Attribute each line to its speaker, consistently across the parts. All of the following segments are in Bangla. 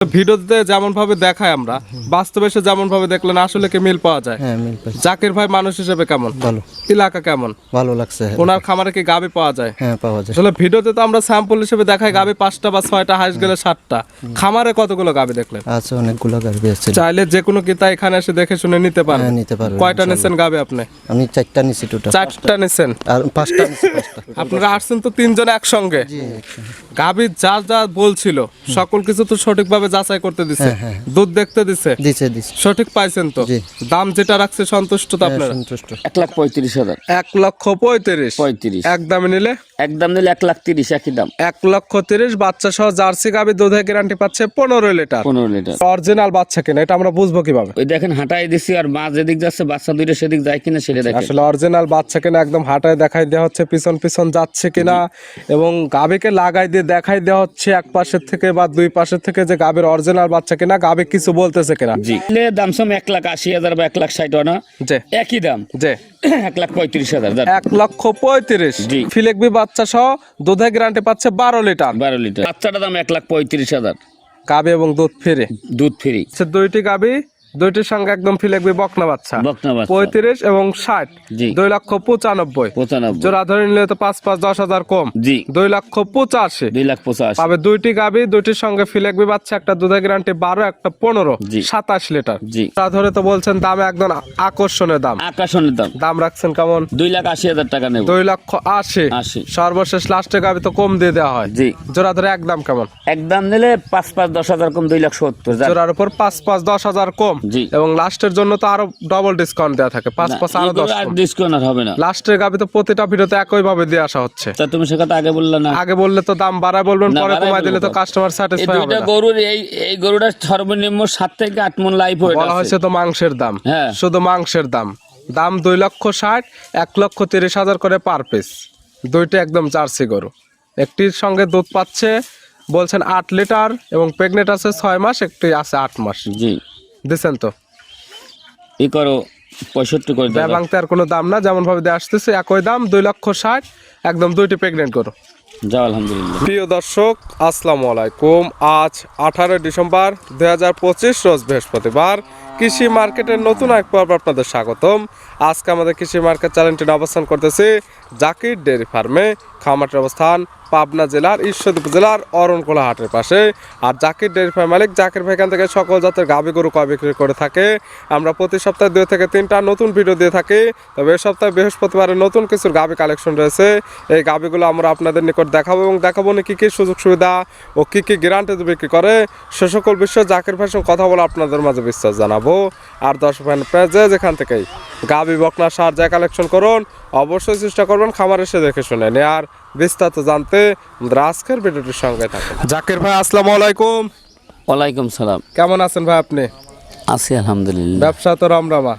Speaker 1: ভিডিওতে যেমন ভাবে দেখায় আমরা বাস্তবে এসে যেমন ভাবে দেখলেন আসলে কি মিল পাওয়া যায়?
Speaker 2: হ্যাঁ মিল পাইছি।
Speaker 1: জাকির ভাই মানুষ হিসেবে কেমন,
Speaker 2: ভালো
Speaker 1: এলাকা কেমন,
Speaker 2: ভালো লাগছে।
Speaker 1: ওনার খামারে কি গাবি পাওয়া যায়?
Speaker 2: হ্যাঁ পাওয়া যায়।
Speaker 1: আসলে ভিডিওতে তো আমরা স্যাম্পল হিসেবে দেখাই গাবি 5টা বা 6টা, হাঁস গেলে 7টা। খামারে কতগুলো গাবি দেখলেন?
Speaker 2: আছে অনেকগুলো গাড়ি আছে।
Speaker 1: চাইলে যে কোনো কিতা এখানে এসে দেখে শুনে নিতে পারেন।
Speaker 2: হ্যাঁ নিতে পারবেন।
Speaker 1: কয়টা নিছেন গাবি আপনি?
Speaker 2: আমি 4টা নিছি টোটাল।
Speaker 1: 4টা নিছেন
Speaker 2: আর 5টা নিছি 5টা।
Speaker 1: আপনারা আসছেন তো 3 জন একসঙ্গে।
Speaker 2: জি
Speaker 1: গাবি যা যা বলছিল সকল কিছু তো সঠিকভাবে যাচাই করতে দিছে,
Speaker 2: হ্যাঁ।
Speaker 1: দুধ দেখতে দিছে,
Speaker 2: দিছে।
Speaker 1: সঠিক পাইছেন তো?
Speaker 2: জি।
Speaker 1: দাম যেটা রাখছে সন্তুষ্ট তো আপনারা?
Speaker 2: সন্তুষ্ট।
Speaker 3: 1,35,000
Speaker 1: 1,35,000 একদমে নিলে
Speaker 3: একদম নিলে 1,30,000 একই দাম
Speaker 1: 1,30,000 বাচ্চা সহ জার্সি গাবি দুধের গ্যারান্টি পাচ্ছে 15 লিটার।
Speaker 3: 15 লিটার।
Speaker 1: অরিজিনাল বাচ্চা কিনা এটা আমরা বুঝবো কিভাবে?
Speaker 3: ওই দেখেন হাঁটাই দিছি আর মা যেদিক যাচ্ছে বাচ্চা দুইটা সেদিক যায় কিনা সেটা দেখেন।
Speaker 1: আসলে অরিজিনাল বাচ্চা কিনা একদম হাঁটায় দেখাই দেওয়া হচ্ছে, পিছন পিছন যাচ্ছে কিনা, এবং গাবিকে লাগাই দিয়ে দেখাই দেওয়া হচ্ছে এক পাশের থেকে বা দুই পাশের থেকে যে গাবির অরিজিনাল বাচ্চা কিনা, গাবি কিছু বলতেছে কিনা।
Speaker 3: জি দাম সম 1,80,000 বা 1,60,000 না
Speaker 1: যে
Speaker 3: একই দাম
Speaker 1: যে
Speaker 3: 1,35,000
Speaker 1: 1,35,000
Speaker 3: জি।
Speaker 1: ফিলেকবি বাচ্চা সহ দুধের গ্যারান্টি পাচ্ছে 12 লিটার।
Speaker 3: 12 লিটার বাচ্চাটার দাম 1,35,000
Speaker 1: গাবি এবং দুধ ফ্রি।
Speaker 3: দুধ ফ্রি।
Speaker 1: দুইটি গাবি, দুইটির সঙ্গে একদম ফিলেকবি বকনা বাচ্চা।
Speaker 3: বকনা বাচ্চা
Speaker 1: 35 এবং 60
Speaker 3: জি।
Speaker 1: 2,95,000
Speaker 3: 95
Speaker 1: জোড়া ধরে নিলে তো 5,5,10,000 কম।
Speaker 3: জি
Speaker 1: 2,85,000
Speaker 3: 2,85,000
Speaker 1: পাবে দুইটি গাবি, দুইটির সঙ্গে ফিলেকবি বাচ্চা, একটা দুধের গ্যারান্টি 12, একটা 15,
Speaker 3: জি।
Speaker 1: 27 লিটার।
Speaker 3: জি
Speaker 1: তা ধরে তো বলছেন দাম একদম আকর্ষণীয় দাম।
Speaker 3: আকাশনের দাম
Speaker 1: দাম রাখছেন কেমন?
Speaker 3: 2,80,000 টাকা নেব।
Speaker 1: 2,80,000
Speaker 3: 80
Speaker 1: সর্বশেষ লাস্টে গাবি তো কম দিয়ে দেওয়া হয়।
Speaker 3: জি
Speaker 1: জোড়া ধরে একদম কেমন?
Speaker 3: একদম নিলে 5,5,10,000 কম 2,70,000
Speaker 1: জোড়ার উপর 5,5,10,000 কম।
Speaker 3: জি।
Speaker 1: এবং লাস্টের জন্য তো আরো ডবল ডিসকাউন্ট দেওয়া থাকে, 5 আরো 10
Speaker 3: আর
Speaker 1: কম।
Speaker 3: ডিসকাউন্ট আর হবে না।
Speaker 1: লাস্টের গাবি তো প্রতিটা ভিডিওতে একই ভাবে দিয়ে আসা হচ্ছে।
Speaker 3: তা তুমি সে কথা আগে বললে না।
Speaker 1: আগে বললে তো দাম বাড়ায় বলবেন,
Speaker 3: না,
Speaker 1: পরে
Speaker 3: বাড়ায়
Speaker 1: কমায় দিলে তো
Speaker 3: বলবো।
Speaker 1: কাস্টমার
Speaker 3: এই
Speaker 1: স্যাটিসফাই হবে
Speaker 3: দুইটা
Speaker 1: না।
Speaker 3: গরুর এই গরুটার সর্বনিম্ন 7 থেকে 8 মণ লাইফ হয়ে
Speaker 1: বলা হয়েছে তো মাংসের দাম,
Speaker 3: হ্যাঁ।
Speaker 1: শুধু মাংসের দাম। দাম 2,60,000, 1,30,000 করে পার পিস। দুইটা একদম জার্সি গরু, একটির সঙ্গে দুধ পাচ্ছে বলছেন 8 লিটার এবং প্রেগনেন্ট আছে 6 মাস, একটি আছে 8 মাস।
Speaker 3: জি
Speaker 1: দিচ্ছেন তো?
Speaker 3: ই করো 65 করে দাও।
Speaker 1: ব্যাংকতে আর কোনো দাম না, যেমন ভাবে দিয়ে আসতেছে একই দাম 2,60,000 একদম দুইটি প্রেগনেন্ট গরু।
Speaker 3: যাও আলহামদুলিল্লাহ।
Speaker 1: প্রিয় দর্শক আসসালামু আলাইকুম। আজ 18 ডিসেম্বর 2025 রোজ বৃহস্পতিবার। কৃষি মার্কেটের নতুন এক পর্ব আপনাদের স্বাগতম। আজকে আমাদের কৃষি মার্কেট চ্যানেলটি অবস্থান করতেছি জাকির ডেয়ারি ফার্মে। খামারটির অবস্থান পাবনা জেলার ঈশ্বরদী উপজেলার অরণখোলা হাটের পাশে। আর জাকির ডেয়ারি ফার্ম মালিক জাকির ভাই এখান থেকে সকল জাতের গাভী গরু ক্রয় বিক্রি করে থাকে। আমরা প্রতি সপ্তাহে 2 থেকে 3টা নতুন ভিডিও দিয়ে থাকি। তবে এই সপ্তাহে বৃহস্পতিবারে নতুন কিছু গাভী কালেকশন রয়েছে। এই গাভীগুলো আমরা আপনাদের নিকট দেখাবো এবং দেখাবো না কী কী সুযোগ সুবিধা ও কী কী গ্যারান্টি বিক্রি করে সে সকল বিষয়ে জাকির ভাইয়ের সঙ্গে কথা বলে আপনাদের মাঝে বিশ্বাস জানাবো। আর দর্শক ভাই যেখান থেকেই গাভী বকনা সার যা কালেকশন করুন অবশ্যই চেষ্টা করবেন খামার এসে দেখে শুনে নিয়ে। আর বিস্তারিত জানতে আজকের ভিডিওটির সঙ্গে থাকুন। জাকির ভাই আসসালামু আলাইকুম।
Speaker 3: ওয়ালাইকুম সালাম।
Speaker 1: কেমন আছেন ভাই আপনি?
Speaker 3: আছি আলহামদুলিল্লাহ।
Speaker 1: ব্যবসা তো রমরমা?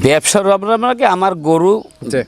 Speaker 3: ব্যবসার আপনাকে আমার গরু
Speaker 1: যে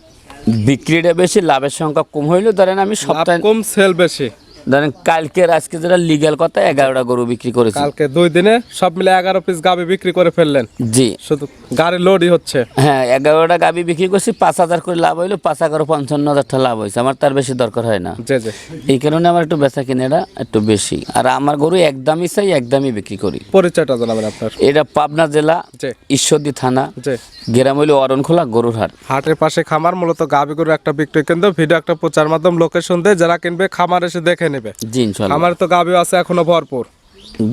Speaker 3: বিক্রিটা বেশি, লাভের সংখ্যা কম হইলেও ধরেন আমি
Speaker 1: লাভ
Speaker 3: সপ্তাহে
Speaker 1: কম সেল বেশি।
Speaker 3: ধরেন কালকের আজকে যেটা লিগ্যাল কথা 11টা গরু বিক্রি করেছি।
Speaker 1: কালকে 2 দিনে সব মিলে 11 পিস গাভী বিক্রি করে ফেললেন?
Speaker 3: জি
Speaker 1: শুধু গাড়ি লোডই হচ্ছে।
Speaker 3: হ্যাঁ 11টা গাভি বিক্রি করছি, 5,000 করে লাভ হইলো, 5,55,000 টাকা লাভ হয়েছে। আমার তার বেশি দরকার হয় না,
Speaker 1: জি জি।
Speaker 3: এই কারণে আমার একটু বেচা কিনেটা একটু বেশি। আর আমার গরু একদমই চাই, একদমই বিক্রি করি।
Speaker 1: পরিচয়টা জানাবেন আপনার?
Speaker 3: এটা পাবনা জেলা
Speaker 1: জি
Speaker 3: ঈশ্বরদী থানা,
Speaker 1: জি।
Speaker 3: গ্রাম হইল অরণখোলা গরুর হাট।
Speaker 1: হাটের পাশে খামার, মূলত গাভী গরু একটা বিক্রয় কেন্দ্র। ভিডিও একটা প্রচার মাধ্যম, লোকেশন দিয়ে যারা কিনবে খামার এসে দেখে নেবে।
Speaker 3: জি ইনশাল্লাহ।
Speaker 1: আমার তো গাভী আছে এখনো ভরপুর।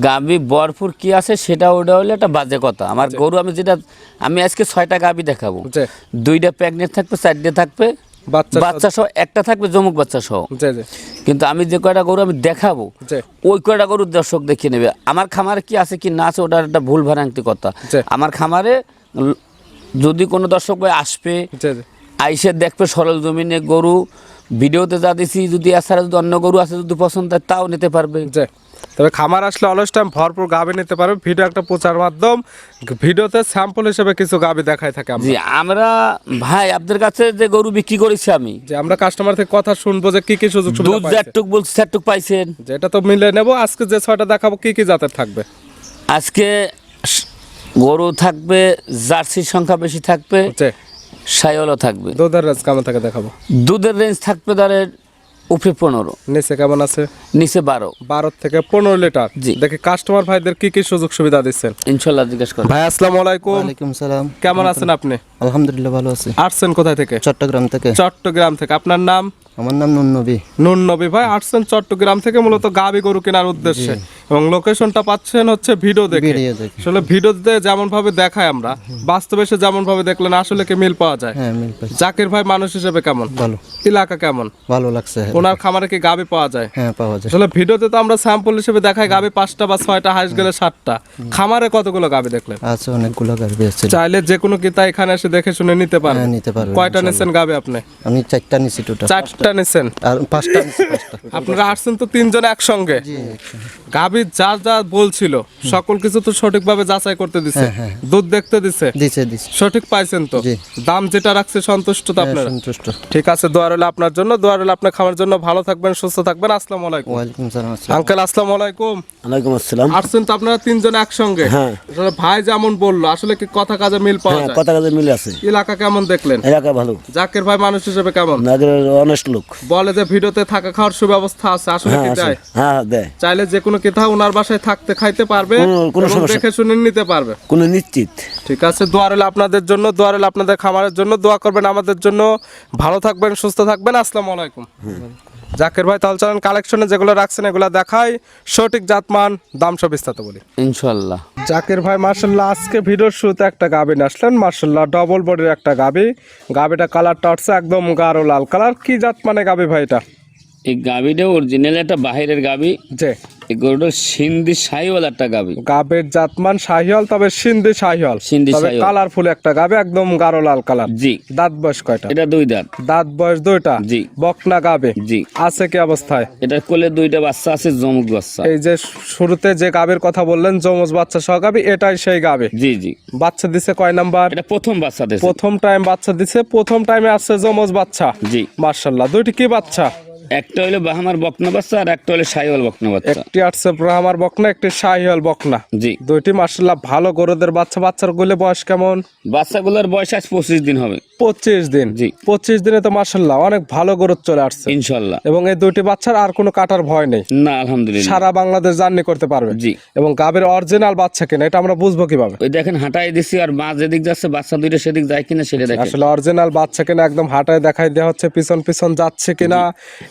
Speaker 3: গাভি ভরপুর কি আছে সেটা ওটা হলে একটা বাজে কথা। আমার গরু আমি আজকে 6টা গাভি দেখাবো।
Speaker 1: জি
Speaker 3: 2টা প্রেগনেন্ট থাকবে, 4টে থাকবে বাচ্চা সহ, একটা থাকবে জমুক বাচ্চা সহ।
Speaker 1: জি জি
Speaker 3: কিন্তু আমি যে কয়টা গরু আমি দেখাবো
Speaker 1: জি
Speaker 3: ওই কয়টা গরু দর্শক দেখে নেবে। আমার খামারে কি আছে কি না আছে ওটার একটা ভুল ভ্রান্তি কথা।
Speaker 1: জি।
Speaker 3: আমার খামারে যদি কোনো দর্শক ভাই আসবে,
Speaker 1: জি জি
Speaker 3: আইসে দেখবে সরল জমিনে গরু, ভিডিওতে যা দিছি, যদি এছাড়া যদি অন্য গরু আছে যদি পছন্দ হয় তাও নিতে পারবে।
Speaker 1: জি। তবে খামার আসলে অলস টাইম ভরপুর গাভী নিতে পারবে। ভিডিও একটা প্রচার মাধ্যম, ভিডিওতে স্যাম্পল হিসেবে কিছু গাভী দেখাই থাকে আমরা।
Speaker 3: জি আমরা ভাই আপনাদের কাছে যে গরু বিক্রি করেছি আমি,
Speaker 1: যে আমরা কাস্টমার থেকে কথা শুনবো যে কি কি সুযোগ সুবিধা
Speaker 3: দুধ
Speaker 1: পাইছে।
Speaker 3: যেটুক বলছি সেটুক পাইছেন।
Speaker 1: যেটা তো মিলে নেব। আজকে যে 6টা দেখাবো কি কি জাতের থাকবে?
Speaker 3: আজকে গরু থাকবে, জার্সির সংখ্যা বেশি থাকবে,
Speaker 1: জি।
Speaker 3: সাইওয়ালও থাকবে।
Speaker 1: দুধের রেঞ্জ কেমন থাকে দেখাবো?
Speaker 3: দুধের রেঞ্জ থাকবে ধরেন উপরে 15,
Speaker 1: নিচে কেমন আছে?
Speaker 3: নিচে 12।
Speaker 1: 12 থেকে 15 লিটার।
Speaker 3: জি।
Speaker 1: দেখি কাস্টমার ভাইদের কি কি সুযোগ সুবিধা দিচ্ছেন।
Speaker 3: ইনশাল্লাহ জিজ্ঞেস করেন।
Speaker 1: ভাই আসসালামু আলাইকুম,
Speaker 2: ওয়ালাইকুম সালাম।
Speaker 1: কেমন আছেন আপনি?
Speaker 2: আলহামদুলিল্লাহ ভালো আছি।
Speaker 1: আসছেন কোথায় থেকে?
Speaker 2: চট্টগ্রাম থেকে।
Speaker 1: চট্টগ্রাম থেকে। আপনার নাম?
Speaker 2: আমার নাম নুন নবী।
Speaker 1: নুন নবী ভাই। আসছেন চট্টগ্রাম থেকে মূলত গাবি গরু কেনার উদ্দেশ্যে, এবং লোকেশনটা পাচ্ছেন হচ্ছে ভিডিও দেখে।
Speaker 2: ভিডিও দেখে।
Speaker 1: আসলে ভিডিওতে যেমন ভাবে দেখায় আমরা, বাস্তবে এসে যেমন ভাবে দেখলেন আসলে কি মিল পাওয়া যায়?
Speaker 2: হ্যাঁ মিল পাইছি।
Speaker 1: জাকির ভাই মানুষ হিসেবে কেমন?
Speaker 2: ভালো,
Speaker 1: এলাকা কেমন?
Speaker 2: ভালো লাগছে।
Speaker 1: ওনার খামারে কি গাবি পাওয়া যায়?
Speaker 2: হ্যাঁ পাওয়া যায়।
Speaker 1: আসলে ভিডিওতে তো আমরা স্যাম্পল হিসেবে দেখাই গাবি 5টা বা 6টা, হাইস গেলে 7টা। খামারে কতগুলো গাবি দেখলেন?
Speaker 2: আছে অনেকগুলো গাড়ি আছে।
Speaker 1: চাইলে যে কোনো কিতা এখানে এসে দেখে শুনে নিতে পারেন।
Speaker 2: হ্যাঁ নিতে পারবেন।
Speaker 1: কয়টা নিছেন গাবি আপনি?
Speaker 2: আমি 4টা নিছি টোটাল।
Speaker 1: 4টা নিছেন।
Speaker 2: আর 5টা নিছি 5টা।
Speaker 1: আপনারা আসছেন তো 3 জন একসঙ্গে।
Speaker 2: জি।
Speaker 1: গাবি যা যা বলছিল সকল কিছু তো সঠিকভাবে যাচাই করতে দিছে,
Speaker 2: হ্যাঁ।
Speaker 1: দুধ দেখতে দিছে,
Speaker 2: দিছে।
Speaker 1: সঠিক পাইছেন তো?
Speaker 2: জি।
Speaker 1: দাম যেটা রাখছে সন্তুষ্ট তো
Speaker 2: হ্যাঁ,
Speaker 1: আপনারা?
Speaker 2: সন্তুষ্ট।
Speaker 1: ঠিক আছে, দোয়া রইল আপনার জন্য, দোয়া রইল আপনার খামার জন্য। ভালো থাকবেন, সুস্থ থাকবেন। আসসালামু আলাইকুম।
Speaker 2: ওয়ালাইকুম সালাম। আসসালাম।
Speaker 1: আঙ্কেল আসসালামু আলাইকুম।
Speaker 4: ওয়ালাইকুম আসসালাম।
Speaker 1: আসছেন তো আপনারা 3 জন একসঙ্গে?
Speaker 4: হ্যাঁ।
Speaker 1: আসলে ভাই যেমন বললো আসলে কি কথা কাজে মিল পাওয়া
Speaker 4: হ্যাঁ,
Speaker 1: যায়?
Speaker 4: কথা কাজে মিল আছে।
Speaker 1: এলাকা কেমন দেখলেন?
Speaker 4: এলাকা ভালো,
Speaker 1: জাকির ভাই মানুষ হিসেবে কেমন?
Speaker 4: নাগের অনেস্ট লোক।
Speaker 1: বলে যে ভিডিওতে থাকা খাওয়ার সুব্যবস্থা আছে, আসলে
Speaker 4: হ্যাঁ
Speaker 1: কি
Speaker 4: আছে।
Speaker 1: দেয়?
Speaker 4: হ্যাঁ দেয়।
Speaker 1: চাইলে যে কোনো কিতা ওনার বাসায় থাকতে খাইতে পারবে,
Speaker 4: কোনো
Speaker 1: এবং
Speaker 4: সমস্যা-
Speaker 1: দেখে শুনে নিতে পারবে।
Speaker 4: কোনো নিশ্চিত।
Speaker 1: ঠিক আছে, দোয়া রইল আপনাদের জন্য, দোয়া রইল আপনাদের খামারের জন্য। দোয়া করবেন আমাদের জন্য। ভালো থাকবেন, সুস্থ থাকবেন। আসসালামু আলাইকুম। জাকির ভাই তাহলে চলেন কালেকশনে যেগুলো রাখছেন এগুলো দেখাই, সঠিক জাতমান দাম সব বিস্তারিত বলি।
Speaker 3: ইনশাল্লাহ।
Speaker 1: জাকির ভাই মার্শাল্লাহ আজকে ভিডিওর শুরুতে একটা গাবি নিয়ে আসলেন, মার্শাল্লাহ ডবল বডির একটা গাবি। গাবিটা কালারটা হচ্ছে একদম গাঢ় লাল কালার। কি জাত মানে গাবি ভাই এটা?
Speaker 3: এই গাবিটা অরিজিনাল একটা বাহিরের গাবি।
Speaker 1: যে
Speaker 3: এই গরুটা সিন্ধি শাহিওয়াল একটা গাবি।
Speaker 1: গাবের জাতমান শাহিওয়াল, তবে সিন্ধি শাহিওয়াল,
Speaker 3: সিন্ধি
Speaker 1: তবে
Speaker 3: শাহিওয়াল।
Speaker 1: কালারফুল একটা গাবে, একদম গাঢ় লাল কালার।
Speaker 3: জি।
Speaker 1: দাঁত বয়স কয়টা?
Speaker 3: এটা 2 দাঁত।
Speaker 1: দাঁত বয়স 2টা।
Speaker 3: জি।
Speaker 1: বকনা গাবে।
Speaker 3: জি।
Speaker 1: আছে কি অবস্থায়?
Speaker 3: এটার কোলে 2টা বাচ্চা আছে, জমুক বাচ্চা।
Speaker 1: এই যে শুরুতে যে গাবের কথা বললেন যমজ বাচ্চা সহ গাবি, এটাই সেই গাবে।
Speaker 3: জি জি।
Speaker 1: বাচ্চা দিছে কয় নাম্বার?
Speaker 3: এটা প্রথম বাচ্চা দিয়েছে।
Speaker 1: প্রথম টাইম বাচ্চা দিছে, প্রথম টাইমে আসছে যমজ বাচ্চা।
Speaker 3: জি।
Speaker 1: মার্শাল্লাহ, দুইটি কি বাচ্চা?
Speaker 3: একটা হলো বাহামার বকনা বাচ্চা আর একটা হলো শাহিওয়াল বকনা বাচ্চা।
Speaker 1: একটি আসছে ব্রাহ্মার বকনা, একটি শাহিওয়াল বকনা।
Speaker 3: জি।
Speaker 1: দুইটি মার্শাল্লাহ ভালো গরুদের বাচ্চা। বাচ্চার গুলো বয়স কেমন?
Speaker 3: বাচ্চাগুলোর বয়স আজ 25 দিন হবে।
Speaker 1: 25 দিন।
Speaker 3: জি।
Speaker 1: 25 দিনে তো মার্শাল্লাহ অনেক ভালো গরু চলে আসছে।
Speaker 3: ইনশাল্লাহ।
Speaker 1: এবং এই দুইটি বাচ্চার আর কোনো কাটার ভয় নেই,
Speaker 3: না আলহামদুলিল্লাহ।
Speaker 1: সারা বাংলাদেশ জার্নি করতে পারবে।
Speaker 3: জি।
Speaker 1: এবং গাবের অরিজিনাল বাচ্চা কিনা এটা আমরা বুঝবো কিভাবে?
Speaker 3: ওই দেখেন হাঁটাই দিছি, আর মা যেদিক যাচ্ছে বাচ্চা 2টা সেদিক যায় কিনা সেটা দেখেন।
Speaker 1: আসলে অরিজিনাল বাচ্চা কিনা একদম হাঁটায় দেখাই দেওয়া হচ্ছে, পিছন পিছন যাচ্ছে কিনা,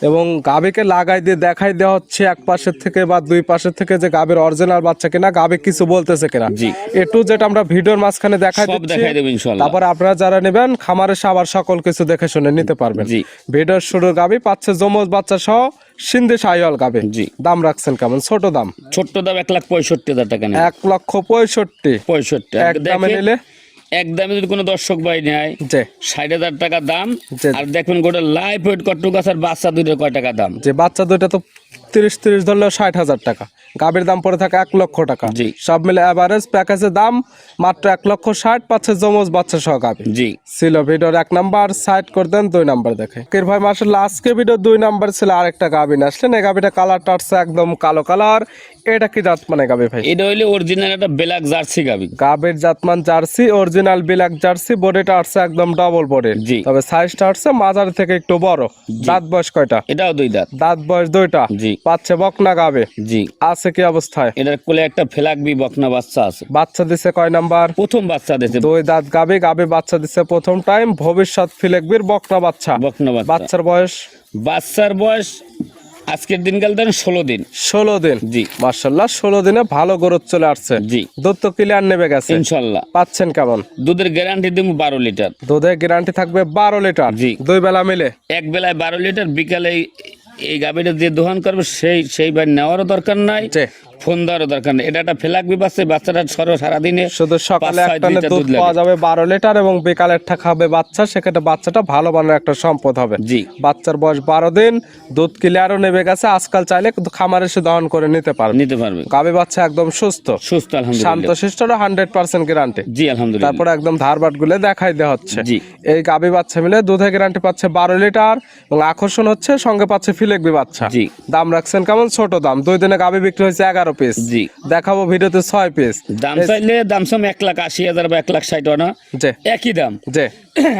Speaker 1: এবং গাবিকে লাগাই দিয়ে দেখাই দেওয়া হচ্ছে এক পাশের থেকে বা 2 পাশের থেকে যে গাবির অরিজিনাল বাচ্চা কিনা, গাবি কিছু বলতেছে কিনা।
Speaker 3: জি।
Speaker 1: একটু যেটা আমরা ভিডিওর মাঝখানে দেখাই
Speaker 3: সব
Speaker 1: দিচ্ছি,
Speaker 3: দেখাই দেব ইনশাল্লাহ।
Speaker 1: তারপর আপনারা যারা নেবেন খামারে এসে আবার সকল কিছু দেখে শুনে নিতে পারবেন।
Speaker 3: জি।
Speaker 1: ভিডিওর শুরুর গাবি পাচ্ছে যমজ বাচ্চা সহ সিন্ধি শাহিওয়াল গাবি।
Speaker 3: জি।
Speaker 1: দাম রাখছেন কেমন? ছোট দাম
Speaker 3: ছোট্ট দাম 1,65,000 টাকা নেই।
Speaker 1: 1,65,000।
Speaker 3: 65
Speaker 1: এক দামে নিলে?
Speaker 3: একদমে যদি কোনো দর্শক ভাই নেয়
Speaker 1: যে
Speaker 3: 60,000 টাকা দাম।
Speaker 1: জি।
Speaker 3: আর দেখবেন গোটা লাইফ ওয়েট কট্টুক আছে, আর বাচ্চা 2টা কয় টাকা দাম।
Speaker 1: যে বাচ্চা দুইটা তো 30 ধরলেও 60,000 টাকা। গাবির দাম পড়ে থাকে 1,00,000 টাকা।
Speaker 3: জি।
Speaker 1: সব মিলে এভারেজ প্যাকেজের দাম মাত্র 1,60,000 পাচ্ছে যমজ বাচ্চা সহ গাবি।
Speaker 3: জি।
Speaker 1: ছিল ভিডিওর 1 নাম্বার, সাইড করে দেন 2 নাম্বার দেখে। কির ভাই মাশাআল্লাহ আজকে ভিডিও 2 নাম্বার ছিল আরেকটা গাবি নিয়ে আসলেন। এই গাবিটা কালারটা হচ্ছে একদম কালো কালার। এটা কি জাত মানে গাবি ভাই?
Speaker 3: এটা হইলে অরিজিনাল একটা ব্ল্যাক জার্সি গাবি।
Speaker 1: গাবির জাতমান জার্সি, অরিজিনাল ব্ল্যাক জার্সি। বডিটা হচ্ছে একদম ডবল বডির।
Speaker 3: জি।
Speaker 1: তবে সাইজটা হচ্ছে মাঝারি থেকে একটু বড়। দাঁত বয়স কয়টা?
Speaker 3: এটাও 2 দাঁত।
Speaker 1: দাঁত বয়স 2টা।
Speaker 3: জি।
Speaker 1: পাচ্ছে বকনা গাবে।
Speaker 3: জি।
Speaker 1: আছে কি অবস্থায়?
Speaker 3: এটার কোলে একটা ফেলাকবি বকনা বাচ্চা আছে।
Speaker 1: বাচ্চা দিছে কয় নাম্বার?
Speaker 3: প্রথম বাচ্চা দিয়েছে।
Speaker 1: 2 দাঁত গাবে। গাবে বাচ্চা দিছে প্রথম টাইম। ভবিষ্যৎ ফিলেকবির বকনা বাচ্চা।
Speaker 3: বকনা বাচ্চা।
Speaker 1: বাচ্চার বয়স?
Speaker 3: বাচ্চার বয়স আজকের দিনকাল ধরেন 16 দিন।
Speaker 1: 16 দিন।
Speaker 3: জি।
Speaker 1: মাশাআল্লাহ 16 দিনে ভালো গরুত চলে আসছে।
Speaker 3: জি।
Speaker 1: দুধ তো ক্লিয়ার নেবে গেছে
Speaker 3: ইনশাল্লাহ।
Speaker 1: পাচ্ছেন কেমন?
Speaker 3: দুধের গ্যারান্টি দেবো 12 লিটার।
Speaker 1: দুধের গ্যারান্টি থাকবে 12 লিটার।
Speaker 3: জি।
Speaker 1: 2 বেলা মিলে
Speaker 3: এক বেলায় 12 লিটার। বিকালে এই গাবিটা যে দোহান করবে সেই ভাই নেওয়ারও দরকার নাই,
Speaker 1: জি।
Speaker 3: ফোন দেওয়ারও দরকার নেই। এটা একটা ফেলাকবি বাচ্চা। বাচ্চাটা সারাদিনে
Speaker 1: শুধু সকালে
Speaker 3: 5-6
Speaker 1: একটানে
Speaker 3: লিটার
Speaker 1: দুধ
Speaker 3: লাগে।
Speaker 1: পাওয়া যাবে 12 লিটার, এবং বিকালেরটা খাবে বাচ্চা। সেক্ষেত্রে বাচ্চাটা ভালো মানের একটা সম্পদ হবে।
Speaker 3: জি।
Speaker 1: বাচ্চার বয়স 12 দিন। দুধ ক্লিয়ারও নেবে গেছে। আজকাল চাইলে খামারে এসে দহন করে নিতে পারবে।
Speaker 3: নিতে পারবে।
Speaker 1: গাবি বাচ্চা একদম সুস্থ
Speaker 3: সুস্থ আলহামদুলিল্লাহ।
Speaker 1: শান্তশিষ্ট, 100% গ্যারান্টি।
Speaker 3: জি আলহামদুলিল্লাহ।
Speaker 1: তারপরে একদম ধারবাট গুলো দেখাই দেওয়া হচ্ছে।
Speaker 3: জি।
Speaker 1: এই গাবি বাচ্চা মিলে দুধের গ্যারান্টি পাচ্ছে 12 লিটার, এবং আকর্ষণ হচ্ছে সঙ্গে পাচ্ছে ফিলেকবি বাচ্চা।
Speaker 3: জি।
Speaker 1: দাম রাখছেন কেমন? ছোট দাম। 2 দিনে গাবি বিক্রি হয়েছে 11 পিস
Speaker 3: জি।
Speaker 1: দেখাবো ভিডিওতে 6 পিস।
Speaker 3: দাম চাইলে দাম সম 1,80,000 বা 1,60,000 না,
Speaker 1: জি
Speaker 3: একই দাম
Speaker 1: জি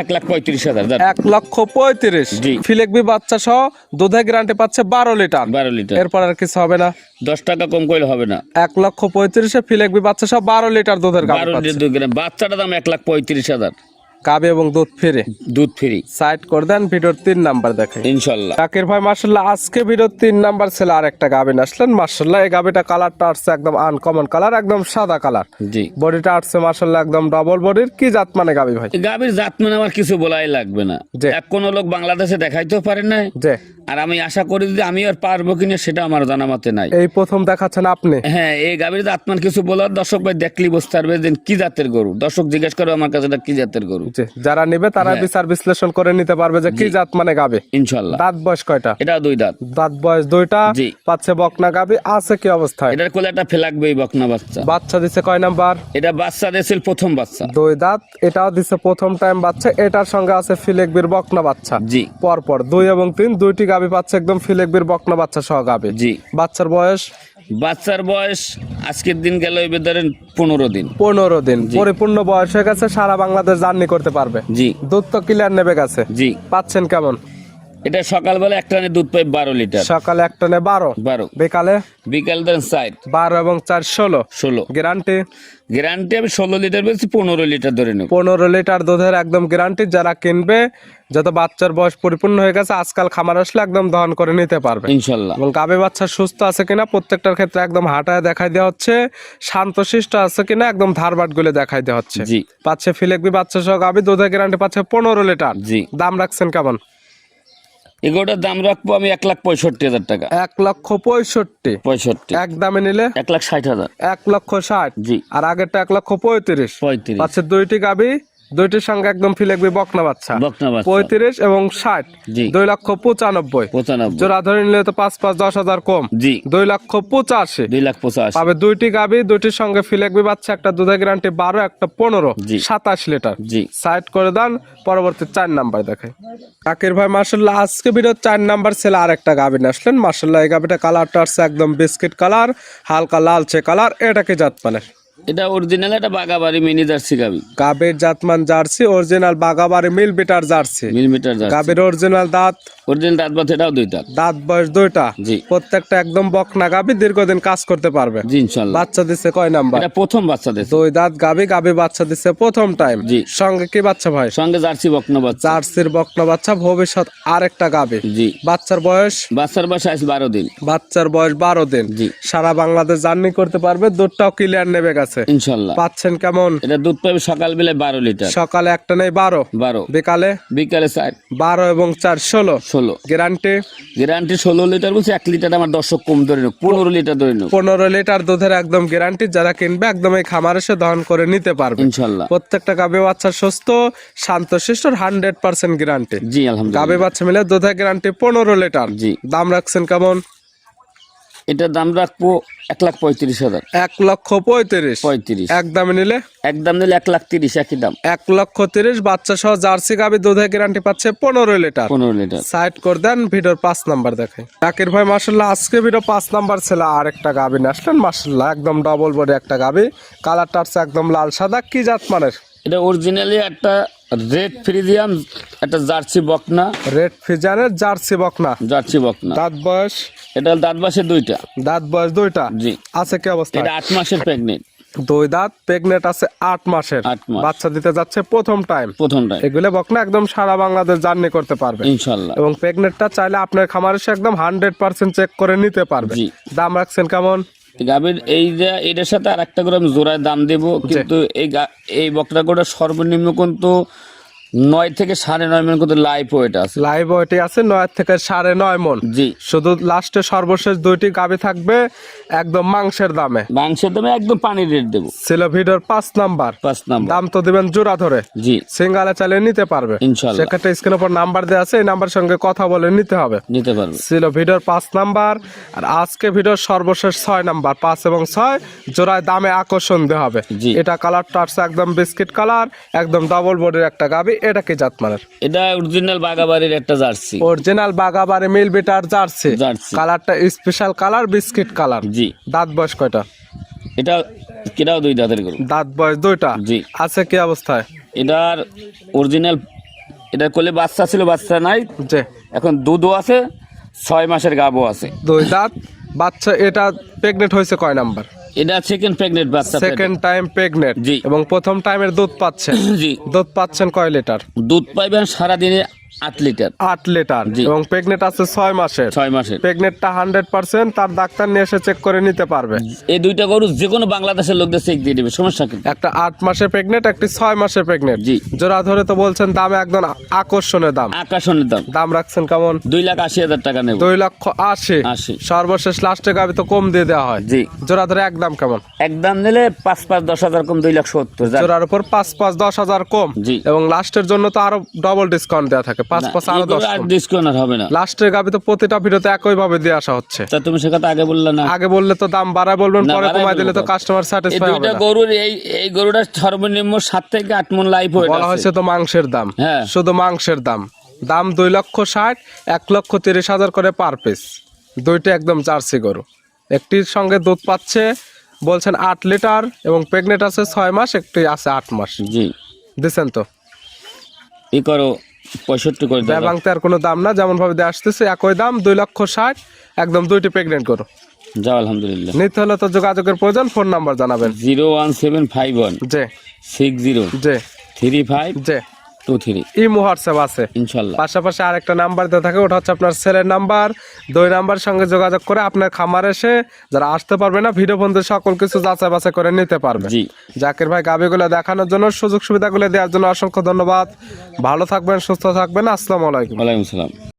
Speaker 3: 1,35,000।
Speaker 1: 1,35,000
Speaker 3: জি।
Speaker 1: ফিলেকবি বাচ্চা সহ দুধের গ্যারান্টি পাচ্ছে 12 লিটার।
Speaker 3: 12 লিটার।
Speaker 1: এরপর আর কিছু হবে না।
Speaker 3: 10 টাকা কম করলে হবে না।
Speaker 1: 1,35,000 ফিলেকবি বাচ্চা সহ 12 লিটার দুধের গাভী
Speaker 3: 12
Speaker 1: পাচ্ছে।
Speaker 3: লিটার দুধ গ্রাম বাচ্চাটার দাম 1,35,000,
Speaker 1: গাভী এবং দুধ ফিরে
Speaker 3: দুধ ফ্রি
Speaker 1: সাইড করে দেন। ভিডিওর 3 নাম্বার দেখেন।
Speaker 3: ইনশাল্লাহ।
Speaker 1: জাকির ভাই মাশাআল্লাহ আজকে ভিডিওর 3 নাম্বার ছিল আর একটা গাভী আসলেন মাশাআল্লাহ। এই গাভীটা কালারটা আসছে একদম আনকমন কালার, একদম সাদা কালার।
Speaker 3: জি।
Speaker 1: বডিটা আসছে মাশাআল্লাহ একদম ডাবল বডির। কি জাত মানে গাভী ভাই?
Speaker 3: গাভীর জাত মানে আমার কিছু বলাই লাগবে না,
Speaker 1: জি।
Speaker 3: এক কোনো লোক বাংলাদেশে দেখাইতেও পারে না,
Speaker 1: যে
Speaker 3: আর আমি আশা করি যে আমি আর পারবো কিনা সেটা আমার জানা মতে নাই।
Speaker 1: এই প্রথম দেখাচ্ছেন আপনি।
Speaker 3: হ্যাঁ, এই গাভীর জাত মান কিছু বলার দর্শক ভাই দেখলি বুঝতে পারবে যে কি জাতের গরু। দর্শক জিজ্ঞেস করে আমার কাছে এটা কি জাতের গরু।
Speaker 1: জি যারা নেবে তারা
Speaker 3: হ্যাঁ।
Speaker 1: বিচার বিশ্লেষণ করে নিতে পারবে যে কি জাত মানে গাভী।
Speaker 3: ইনশাল্লাহ।
Speaker 1: দাঁত বয়স কয়টা?
Speaker 3: এটা 2 দাঁত।
Speaker 1: দাঁত বয়স 2টা।
Speaker 3: জি।
Speaker 1: পাচ্ছে বকনা গাভী আছে কি অবস্থায়?
Speaker 3: এটার কোলে একটা ফেলাকবেই বকনা বাচ্চা।
Speaker 1: বাচ্চা দিছে কয় নাম্বার?
Speaker 3: এটা বাচ্চা দিয়েছিল প্রথম বাচ্চা।
Speaker 1: 2 দাঁত। এটাও দিছে প্রথম টাইম বাচ্চা। এটার সঙ্গে আছে ফিলেকবির বকনা বাচ্চা।
Speaker 3: জি।
Speaker 1: পরপর 2 এবং 3 দুইটি গাভী পাচ্ছে একদম ফিলেকবির বকনা বাচ্চা সহ গাভী।
Speaker 3: জি।
Speaker 1: বাচ্চার বয়স
Speaker 3: বাচ্চার বয়স আজকের দিন গেল এবার ধরেন 15 দিন।
Speaker 1: 15 দিন।
Speaker 3: জি।
Speaker 1: পরিপূর্ণ বয়স হয়ে গেছে, সারা বাংলাদেশ জার্নি করতে পারবে।
Speaker 3: জি।
Speaker 1: দুধ তো ক্লিয়ার নেবে গেছে।
Speaker 3: জি।
Speaker 1: পাচ্ছেন কেমন?
Speaker 3: এটা সকালবেলা এক টানে দুধ পাই 12 লিটার।
Speaker 1: সকালে এক টানে 12,
Speaker 3: 12,
Speaker 1: বিকালে
Speaker 3: বিকাল ধরেন 60,
Speaker 1: 12 এবং 4 16।
Speaker 3: 16।
Speaker 1: গ্যারান্টি
Speaker 3: গ্যারান্টি আমি 16 লিটার বলছি, 15 লিটার ধরে নেব।
Speaker 1: 15 লিটার দুধের একদম গ্যারান্টি। যারা কিনবে যত বাচ্চার বয়স পরিপূর্ণ হয়ে গেছে আজকাল খামার আসলে একদম দহন করে নিতে পারবে।
Speaker 3: ইনশাল্লাহ।
Speaker 1: এবং গাভী বাচ্চা সুস্থ আছে কিনা প্রত্যেকটার ক্ষেত্রে একদম হাঁটায় দেখাই দেওয়া হচ্ছে, শান্তশিষ্ট আছে কিনা একদম ধারবাট গুলো দেখাই দেওয়া হচ্ছে।
Speaker 3: জি।
Speaker 1: পাচ্ছে ফিলেকবি বাচ্চা সহ গাভী দুধের গ্যারান্টি পাচ্ছে 15 লিটার।
Speaker 3: জি।
Speaker 1: দাম রাখছেন কেমন?
Speaker 3: এগুলোটার দাম রাখবো আমি 1,65,000 টাকা।
Speaker 1: 1,65,000।
Speaker 3: 65।
Speaker 1: এক দামে নিলে
Speaker 3: 1,60,000।
Speaker 1: 1,60,000।
Speaker 3: জি।
Speaker 1: আর আগেরটা 1,35,000।
Speaker 3: 35।
Speaker 1: পাচ্ছে দুইটি গাভী, দুইটির সঙ্গে একদম ফিলেকবি বকনা বাচ্চা।
Speaker 3: বকনা বাচ্চা।
Speaker 1: 35 এবং 60।
Speaker 3: জি।
Speaker 1: 2,95,000।
Speaker 3: 95।
Speaker 1: জোড়া ধরে নিলে তো 5 10,000 কম।
Speaker 3: জি।
Speaker 1: 2,85,000।
Speaker 3: 2,85,000।
Speaker 1: পাবে দুইটি গাভী, দুইটির সঙ্গে ফিলেকবি বাচ্চা, একটা দুধের গ্যারান্টি 12, একটা 15।
Speaker 3: জি।
Speaker 1: 27 লিটার।
Speaker 3: জি।
Speaker 1: সাইড করে দেন। পরবর্তী 4 নাম্বার দেখে কাকির ভাই মাশাআল্লাহ আজকে ভিডিও 4 নাম্বার ছেলে আর একটা গাভী নিয়ে আসলেন মাশাআল্লাহ। এই গাভীটা কালারটা আসছে একদম বিস্কিট কালার, হালকা লালচে কালার। এটা কি জাত মানে?
Speaker 3: এটা অরিজিনাল একটা বাগাবাড়ি মিনি জার্সি গাবি।
Speaker 1: গাভীর জাতমান জার্সি অরিজিনাল বাগাবাড়ি মিল বিটার জার্সি।
Speaker 3: Millimetre jersey.
Speaker 1: গাভীর অরিজিনাল দাঁত,
Speaker 3: অরিজিনাল দাঁত বাত এটাও 2 দাঁত।
Speaker 1: দাঁত বয়স 2টা।
Speaker 3: জি।
Speaker 1: প্রত্যেকটা একদম বকনা গাভী, দীর্ঘদিন কাজ করতে পারবে।
Speaker 3: জি ইনশাআল্লাহ।
Speaker 1: বাচ্চা দিছে কয় নাম্বার?
Speaker 3: এটা প্রথম বাচ্চা দিয়েছে।
Speaker 1: 2 দাঁত গাভী, গাভী বাচ্চা দিছে প্রথম টাইম।
Speaker 3: জি।
Speaker 1: সঙ্গে কি বাচ্চা ভাই?
Speaker 3: সঙ্গে জার্সি বকনা বাচ্চা।
Speaker 1: জার্সির বকনা বাচ্চা, ভবিষ্যৎ আরেকটা গাভী।
Speaker 3: জি।
Speaker 1: বাচ্চার বয়স
Speaker 3: বাচ্চার বয়স আজ 12 দিন।
Speaker 1: বাচ্চার বয়স 12 দিন।
Speaker 3: জি।
Speaker 1: সারা বাংলাদেশ জার্নি করতে পারবে, দুধটাও ক্লিয়ার নেবে গেছে।
Speaker 3: ইনশাআল্লাহ।
Speaker 1: পাচ্ছেন কেমন?
Speaker 3: এটা দুধ পাবে সকালবেলায় 12 লিটার।
Speaker 1: সকালে একটা নেই 12,
Speaker 3: 12,
Speaker 1: বিকালে
Speaker 3: বিকালে 4,
Speaker 1: 12 এবং 4 16।
Speaker 3: 16।
Speaker 1: গ্যারান্টি
Speaker 3: গ্যারান্টি 16 লিটার বলছে, 1 লিটার আমার দর্শক কম ধরে নেব, 15 লিটার ধরে নেব।
Speaker 1: 15 লিটার দুধের একদম গ্যারান্টি। যারা কিনবে একদম এই খামার এসে দহন করে নিতে পারবে
Speaker 3: ইনশাআল্লাহ।
Speaker 1: প্রত্যেকটা গাভী বাচ্চা সুস্থ শান্তশিষ্ট 100% গ্যারান্টি।
Speaker 3: জি আলহামদুলিল্লাহ।
Speaker 1: গাভী বাচ্চা মিলে দুধের গ্যারান্টি 15 লিটার।
Speaker 3: জি।
Speaker 1: দাম রাখছেন কেমন?
Speaker 3: এটার দাম রাখবো 1,35,000।
Speaker 1: 1,35,000।
Speaker 3: 35।
Speaker 1: এক দামে নিলে
Speaker 3: একদম নিলে 1,30,000 একই দাম।
Speaker 1: 1,30,000। বাচ্চা সহ জার্সি গাভী দুধের গ্যারান্টি পাচ্ছে 15 লিটার।
Speaker 3: 15 লিটার।
Speaker 1: সাইড করে দেন। ভিডিওর 5 নাম্বার দেখে জাকির ভাই মাশাআল্লাহ আজকে ভিডিও 5 নাম্বার ছিল আর একটা গাভী নিয়ে আসলেন মাশাআল্লাহ একদম ডবল বডি একটা গাভী। কালারটা আছে একদম লাল সাদা। কি জাত মানের?
Speaker 3: এটা অরিজিনালি একটা রেড ফ্রিজিয়াম, একটা জার্সি বকনা।
Speaker 1: রেড ফিজানের জার্সি বকনা।
Speaker 3: জার্সি বকনা।
Speaker 1: দাঁত বয়স?
Speaker 3: এটা দাঁত বাসে 2টা।
Speaker 1: দাঁত বয়স 2টা।
Speaker 3: জি।
Speaker 1: আছে কি অবস্থা?
Speaker 3: এটা 8 মাসের প্রেগনেন্ট।
Speaker 1: 2 দাঁত, প্রেগনেন্ট আছে 8 মাসের।
Speaker 3: 8 মাস।
Speaker 1: বাচ্চা দিতে যাচ্ছে প্রথম টাইম।
Speaker 3: প্রথমটা
Speaker 1: এগুলো বকনা একদম সারা বাংলাদেশ জার্নি করতে পারবে
Speaker 3: ইনশাআল্লাহ।
Speaker 1: এবং প্রেগনেন্টটা চাইলে আপনার খামার এসে একদম 100% চেক করে নিতে পারবে।
Speaker 3: জি।
Speaker 1: দাম রাখছেন কেমন?
Speaker 3: গাভীর এই যে এটার সাথে আর একটা করে আমি জোড়ায় দাম দেবো, কিন্তু এই বকরা গোটা সর্বনিম্ন কিন্তু 9 থেকে 9.5 মন কিন্তু লাইভ ওয়েট আছে।
Speaker 1: লাইভ ওয়েটে আছে 9 থেকে 9.5 মন।
Speaker 3: জি।
Speaker 1: শুধু লাস্টে সর্বশেষ 2টি গাভী থাকবে একদম মাংসের দামে।
Speaker 3: মাংসের দামে একদম পানি রেট দেবো।
Speaker 1: ছিল ভিডিওর 5 নাম্বার।
Speaker 3: 5 নাম্বার।
Speaker 1: দাম তো দিবেন জোড়া ধরে।
Speaker 3: জি
Speaker 1: সিঙ্গালে চালিয়ে নিতে পারবে
Speaker 3: ইনশাআল্লাহ।
Speaker 1: সেক্ষেত্রে স্ক্রিনের উপর নাম্বার দেওয়া আছে, এই নাম্বার সঙ্গে কথা বলে নিতে হবে।
Speaker 3: নিতে পারবে।
Speaker 1: ছিল ভিডিওর 5 নাম্বার। আর আজকে ভিডিওর সর্বশেষ 6 নাম্বার। 5 এবং 6 জোড়ায় দামে আকর্ষণ দেওয়া হবে।
Speaker 3: জি।
Speaker 1: এটা কালারটা আসছে একদম বিস্কিট কালার, একদম ডাবল বডির একটা গাভী। এটা কি জাত মানের?
Speaker 3: এটা অরিজিনাল বাগাবাড়ির একটা জার্সি।
Speaker 1: অরিজিনাল বাগাবাড়ি মিল বিটার জার্সি।
Speaker 3: জার্সি।
Speaker 1: কালারটা স্পেশাল কালার, বিস্কিট কালার।
Speaker 3: জি।
Speaker 1: দাঁত বয়স কয়টা?
Speaker 3: এটাও 2 দাঁতের গরু।
Speaker 1: দাঁত বয়স 2টা।
Speaker 3: জি।
Speaker 1: আছে কি অবস্থায়?
Speaker 3: এটার অরিজিনাল, এটার কোলে বাচ্চা ছিল, বাচ্চা নাই,
Speaker 1: যে
Speaker 3: এখন দুধও আছে, 6 মাসের গাবও আছে।
Speaker 1: 2 দাঁত বাচ্চা। এটা প্রেগনেন্ট হয়েছে কয় নাম্বার?
Speaker 3: এটা সেকেন্ড প্রেগনেন্ট বাচ্চা।
Speaker 1: Second time pregnant.
Speaker 3: জি।
Speaker 1: এবং প্রথম টাইমের দুধ পাচ্ছেন?
Speaker 3: জি।
Speaker 1: দুধ পাচ্ছেন কয় লিটার?
Speaker 3: দুধ পাইবেন সারাদিনে 8 লিটার।
Speaker 1: 8 লিটার।
Speaker 3: জি।
Speaker 1: এবং প্রেগনেন্ট আছে 6 মাসের।
Speaker 3: 6 মাসের।
Speaker 1: প্রেগনেন্টটা 100%, তার ডাক্তার নিয়ে এসে চেক করে নিতে পারবে।
Speaker 3: এই 2টা গরু যে কোনো বাংলাদেশের লোকদের চেক দিয়ে দেবে, সমস্যা কি?
Speaker 1: একটা 8 মাসের প্রেগনেন্ট, একটি 6 মাসের প্রেগনেন্ট।
Speaker 3: জি।
Speaker 1: জোড়া ধরে তো বলছেন দাম একদম আকর্ষণীয় দাম।
Speaker 3: আকাশনের দাম
Speaker 1: দাম রাখছেন কেমন?
Speaker 3: 2,80,000 টাকা নেব।
Speaker 1: 2,80,000।
Speaker 3: 80।
Speaker 1: সর্বশেষ লাস্টে গাবি তো কম দিয়ে দেওয়া হয়।
Speaker 3: জি।
Speaker 1: জোড়া ধরে একদম কেমন?
Speaker 3: একদম নিলে 5,10,000 কম, 2,70,000।
Speaker 1: জোড়ার উপর 5,10,000 কম।
Speaker 3: জি।
Speaker 1: এবং লাস্টের জন্য তো আরো ডবল ডিসকাউন্ট দেওয়া থাকে, 5 আরো 10
Speaker 3: আর
Speaker 1: কম।
Speaker 3: ডিসকাউন্ট আর হবে না।
Speaker 1: লাস্টের গাবি তো প্রতিটা ভিডিওতে একই ভাবে দিয়ে আসা হচ্ছে।
Speaker 3: তা তুমি সে কথা আগে বললে না।
Speaker 1: আগে বললে তো দাম বাড়ায় বলবেন,
Speaker 3: না,
Speaker 1: পরে
Speaker 3: বাড়ায়
Speaker 1: কমায় দিলে তো
Speaker 3: বলবো।
Speaker 1: কাস্টমার
Speaker 3: এই
Speaker 1: স্যাটিসফাই হবে
Speaker 3: 2টা
Speaker 1: না।
Speaker 3: গরুর এই গরুটা সর্বনিম্ন 7 থেকে 8 মণ লাইফ হয়ে
Speaker 1: বলা হয়েছে তো মাংসের দাম।
Speaker 3: হ্যাঁ।
Speaker 1: শুধু মাংসের দাম 2,60,000, 1,30,000 করে পার পিস। 2টা একদম জার্সি গরু। একটির সঙ্গে দুধ পাচ্ছে বলছেন 8 লিটার এবং প্রেগনেন্ট আছে 6 মাস, একটি আছে 8 মাস।
Speaker 3: জি।
Speaker 1: দিচ্ছেন তো?
Speaker 3: ই করো 65 করে দাও।
Speaker 1: ব্যবাংতে আর কোনো দাম না, যেমন ভাবে দিয়ে আসতেছে একই দাম, 2,60,000 একদম। 2টি প্রেগনেন্ট গরু
Speaker 3: যাও আলহামদুলিল্লাহ।
Speaker 1: নিতে হলে তো যোগাযোগের প্রয়োজন। ফোন নাম্বার জানাবেন।
Speaker 3: 01751
Speaker 1: যে
Speaker 3: 60
Speaker 1: যে
Speaker 3: 3523।
Speaker 1: যে ইমো হোয়াটসঅ্যাপ আছে
Speaker 3: ইনশাল্লাহ।
Speaker 1: পাশাপাশি আরেকটা নাম্বার দেওয়া থাকে, ওটা হচ্ছে আপনার ছেলের নাম্বার। 2 নাম্বার সঙ্গে যোগাযোগ করে আপনার খামার এসে যারা আসতে পারবে না, ভিডিও বন্ধু সকল কিছু যাচাই বাছাই করে নিতে পারবে।
Speaker 3: জি।
Speaker 1: জাকির ভাই গাবিগুলো দেখানোর জন্য, সুযোগ সুবিধাগুলো দেওয়ার জন্য অসংখ্য ধন্যবাদ। ভালো থাকবেন, সুস্থ থাকবেন। আসসালামু আলাইকুম।
Speaker 3: ওয়ালাইকুম আসসালাম।